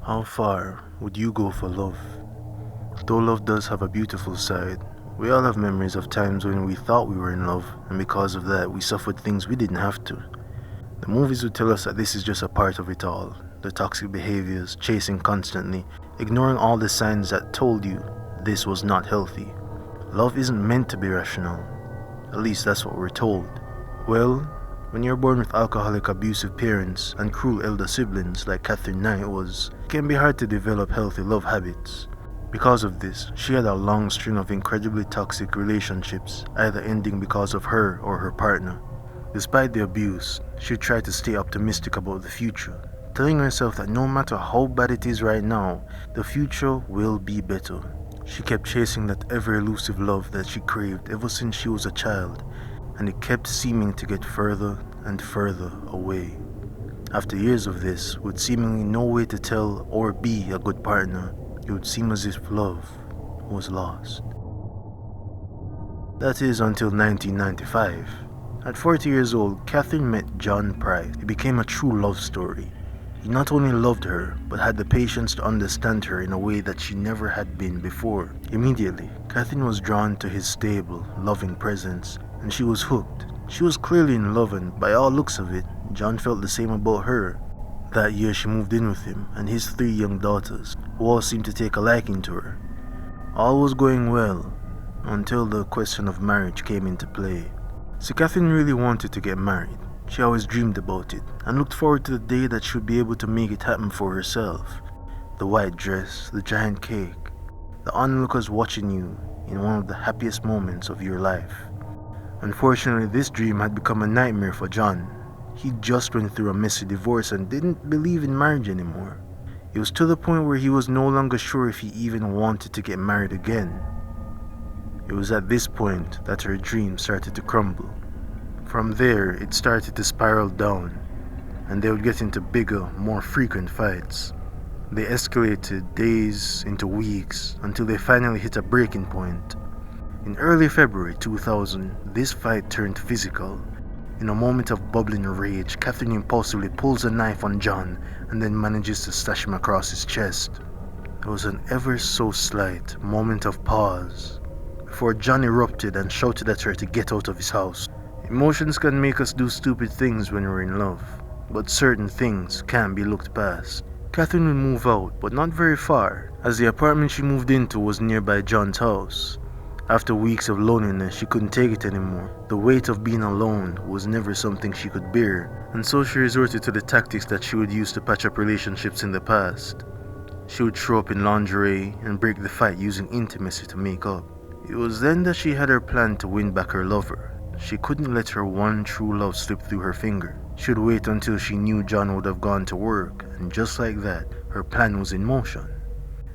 How far would you go for love? Though love does have a beautiful side, we all have memories of times when we thought we were in love, and because of that, we suffered things we didn't have to. The movies would tell us that this is just a part of it all. The toxic behaviors, chasing constantly, ignoring all the signs that told you this was not healthy. Love isn't meant to be rational. At least that's what we're told. Well, when you're born with alcoholic abusive parents and cruel elder siblings like Katherine Knight was, it can be hard to develop healthy love habits. Because of this, she had a long string of incredibly toxic relationships, either ending because of her or her partner. Despite the abuse, she tried to stay optimistic about the future, telling herself that no matter how bad it is right now, the future will be better. She kept chasing that ever-elusive love that she craved ever since she was a child, and it kept seeming to get further and further away. After years of this, with seemingly no way to tell or be a good partner, it would seem as if love was lost. That is until 1995. At 40 years old, Katherine met John Price. It became a true love story. He not only loved her, but had the patience to understand her in a way that she never had been before. Immediately, Katherine was drawn to his stable, loving presence, and she was hooked. She was clearly in love, and by all looks of it, John felt the same about her. That year she moved in with him and his 3 young daughters, who all seemed to take a liking to her. All was going well, until the question of marriage came into play. So Katherine really wanted to get married. She always dreamed about it, and looked forward to the day that she would be able to make it happen for herself. The white dress, the giant cake, the onlookers watching you in one of the happiest moments of your life. Unfortunately, this dream had become a nightmare for John. He just went through a messy divorce and didn't believe in marriage anymore. It was to the point where he was no longer sure if he even wanted to get married again. It was at this point that her dream started to crumble. From there, it started to spiral down, and they would get into bigger, more frequent fights. They escalated days into weeks until they finally hit a breaking point. In early February 2000, this fight turned physical. In a moment of bubbling rage, Katherine impulsively pulls a knife on John and then manages to slash him across his chest. There was an ever so slight moment of pause before John erupted and shouted at her to get out of his house. Emotions can make us do stupid things when we're in love, but certain things can't be looked past. Katherine would move out, but not very far, as the apartment she moved into was nearby John's house. After weeks of loneliness, she couldn't take it anymore. The weight of being alone was never something she could bear, and so she resorted to the tactics that she would use to patch up relationships in the past. She would show up in lingerie and break the fight using intimacy to make up. It was then that she had her plan to win back her lover. She couldn't let her one true love slip through her finger. She would wait until she knew John would have gone to work, and just like that, her plan was in motion.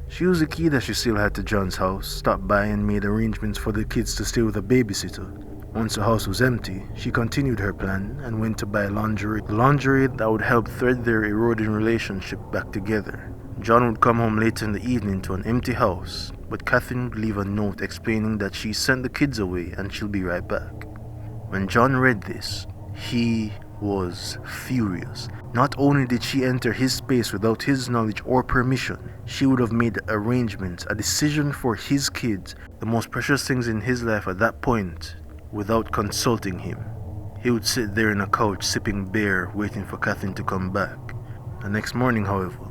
She used the key that she still had to John's house, stopped by and made arrangements for the kids to stay with a babysitter. Once the house was empty, she continued her plan and went to buy lingerie that would help thread their eroding relationship back together. John would come home later in the evening to an empty house, but Katherine would leave a note explaining that she sent the kids away and she'll be right back. When John read this, he was furious. Not only did she enter his space without his knowledge or permission, she would have made arrangements, a decision for his kids, the most precious things in his life at that point, without consulting him. He would sit there on a couch sipping beer, waiting for Katherine to come back. The next morning, however,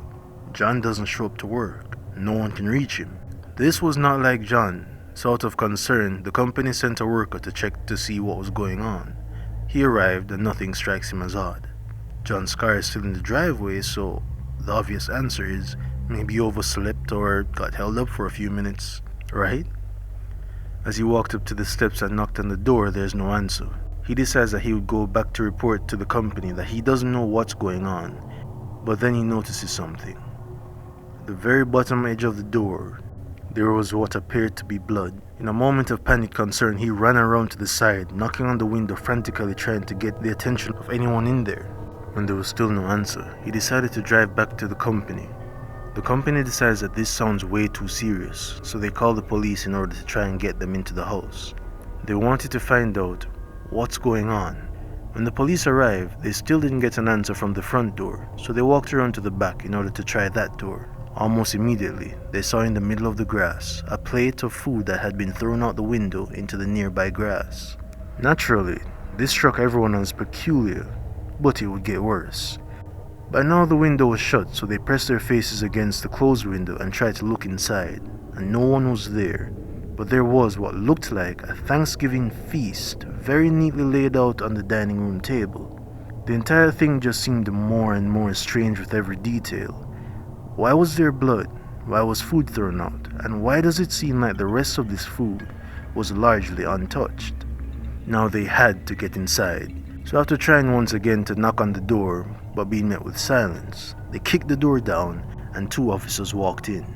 John doesn't show up to work. No one can reach him. This was not like John. So out of concern, the company sent a worker to check to see what was going on. He arrived and nothing strikes him as odd. John's car is still in the driveway, so the obvious answer is maybe he overslept or got held up for a few minutes, right? As he walked up to the steps and knocked on the door, there's no answer. He decides that he would go back to report to the company that he doesn't know what's going on, but then he notices something. At the very bottom edge of the door, there was what appeared to be blood. In a moment of panic concern, he ran around to the side, knocking on the window frantically trying to get the attention of anyone in there. When there was still no answer, he decided to drive back to the company. The company decides that this sounds way too serious, so they call the police in order to try and get them into the house. They wanted to find out what's going on, When the police arrived, they still didn't get an answer from the front door, so they walked around to the back in order to try that door. Almost immediately, they saw in the middle of the grass a plate of food that had been thrown out the window into the nearby grass. Naturally, this struck everyone as peculiar, but it would get worse. By now the window was shut, so they pressed their faces against the closed window and tried to look inside, and no one was there. But there was what looked like a Thanksgiving feast, very neatly laid out on the dining room table. The entire thing just seemed more and more strange with every detail. Why was there blood? Why was food thrown out? And why does it seem like the rest of this food was largely untouched? Now they had to get inside. So after trying once again to knock on the door, but being met with silence, they kicked the door down and 2 officers walked in.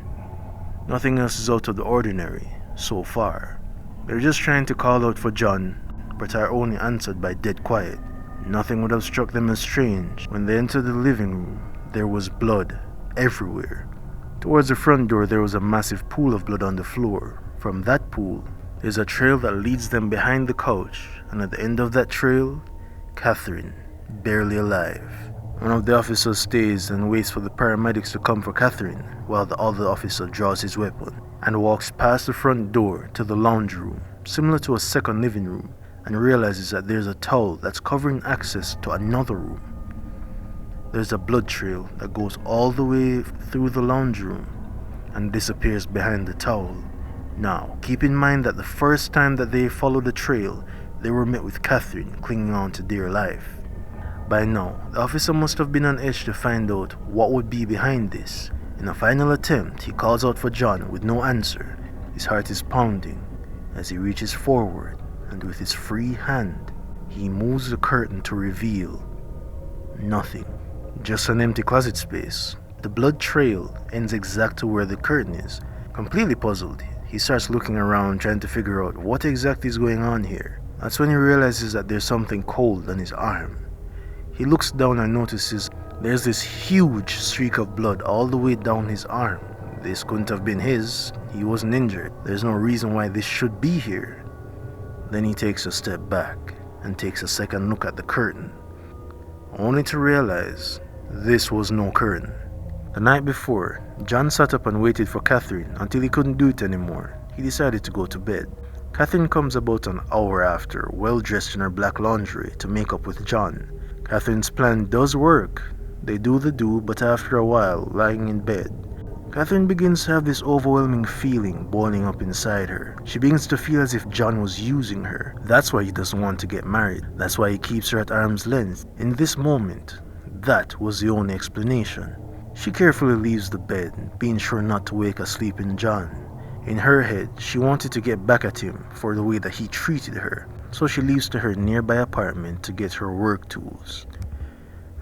Nothing else is out of the ordinary, so far. They're just trying to call out for John, but are only answered by dead quiet. Nothing would have struck them as strange. When they entered the living room, there was blood everywhere. Towards the front door, there was a massive pool of blood on the floor. From that pool, there's a trail that leads them behind the couch, and at the end of that trail, Katherine, barely alive. One of the officers stays and waits for the paramedics to come for Katherine, while the other officer draws his weapon and walks past the front door to the lounge room, similar to a second living room, and realizes that there's a towel that's covering access to another room. There's a blood trail that goes all the way through the lounge room and disappears behind the towel. Now, keep in mind that the first time that they followed the trail, they were met with Katherine clinging on to dear life. By now, the officer must have been on edge to find out what would be behind this. In a final attempt, he calls out for John with no answer. His heart is pounding as he reaches forward, and with his free hand, he moves the curtain to reveal nothing. Just an empty closet space. The blood trail ends exactly where the curtain is. Completely puzzled, he starts looking around trying to figure out what exactly is going on here. That's when he realizes that there's something cold on his arm. He looks down and notices there's this huge streak of blood all the way down his arm. This couldn't have been his. He wasn't injured. There's no reason why this should be here. Then he takes a step back and takes a second look at the curtain, only to realize this was no curtain. The night before, John sat up and waited for Katherine until he couldn't do it anymore. He decided to go to bed. Katherine comes about an hour after, well dressed in her black lingerie to make up with John. Katherine's plan does work. They do the do, but after a while, lying in bed, Katherine begins to have this overwhelming feeling boiling up inside her. She begins to feel as if John was using her. That's why he doesn't want to get married. That's why he keeps her at arm's length. In this moment, that was the only explanation. She carefully leaves the bed, being sure not to wake a sleeping John. In her head, she wanted to get back at him for the way that he treated her, so she leaves to her nearby apartment to get her work tools.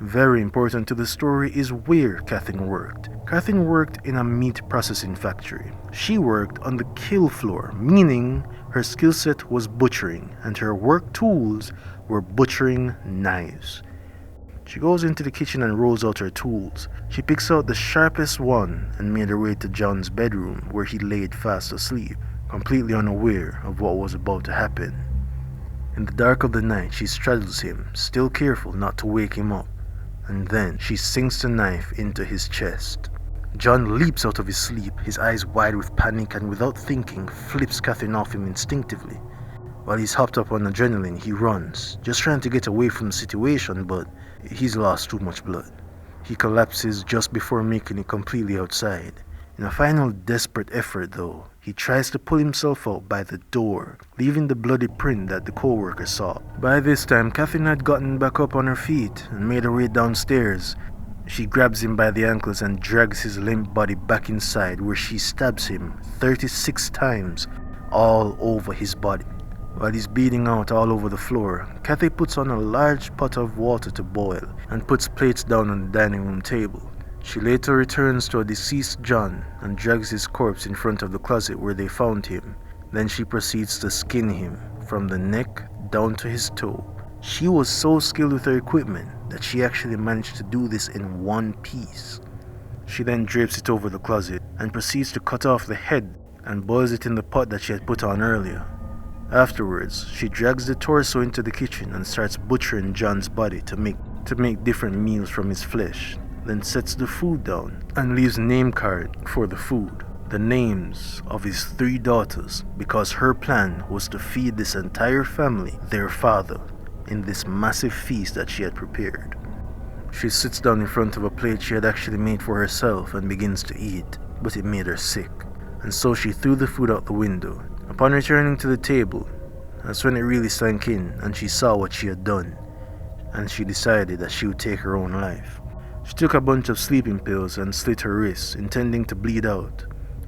Very important to the story is where Katherine worked. Katherine worked in a meat processing factory. She worked on the kill floor, meaning her skill set was butchering, and her work tools were butchering knives. She goes into the kitchen and rolls out her tools. She picks out the sharpest one and made her way to John's bedroom, where he laid fast asleep, completely unaware of what was about to happen. In the dark of the night, she straddles him, still careful not to wake him up, and then she sinks the knife into his chest. John leaps out of his sleep, his eyes wide with panic, and without thinking, flips Katherine off him instinctively. While he's hopped up on adrenaline, he runs, just trying to get away from the situation, but he's lost too much blood. He collapses just before making it completely outside. In a final desperate effort though, he tries to pull himself out by the door, leaving the bloody print that the co-worker saw. By this time, Katherine had gotten back up on her feet and made her way downstairs. She grabs him by the ankles and drags his limp body back inside, where she stabs him 36 times all over his body. While he's bleeding out all over the floor, Kathy puts on a large pot of water to boil and puts plates down on the dining room table. She later returns to a deceased John and drags his corpse in front of the closet where they found him. Then she proceeds to skin him from the neck down to his toe. She was so skilled with her equipment that she actually managed to do this in one piece. She then drapes it over the closet and proceeds to cut off the head and boils it in the pot that she had put on earlier. Afterwards, she drags the torso into the kitchen and starts butchering John's body to make different meals from his flesh, then sets the food down and leaves a name card for the food, the names of his 3 daughters, because her plan was to feed this entire family their father in this massive feast that she had prepared. She sits down in front of a plate she had actually made for herself and begins to eat, but it made her sick, and so she threw the food out the window. Upon returning to the table, that's when it really sank in and she saw what she had done, and she decided that she would take her own life. She took a bunch of sleeping pills and slit her wrists, intending to bleed out.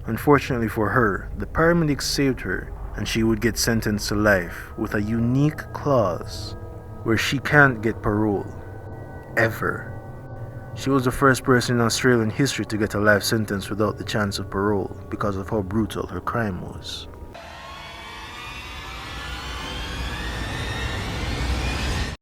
Unfortunately for her, the paramedics saved her, and she would get sentenced to life with a unique clause where she can't get parole. Ever. She was the first person in Australian history to get a life sentence without the chance of parole because of how brutal her crime was.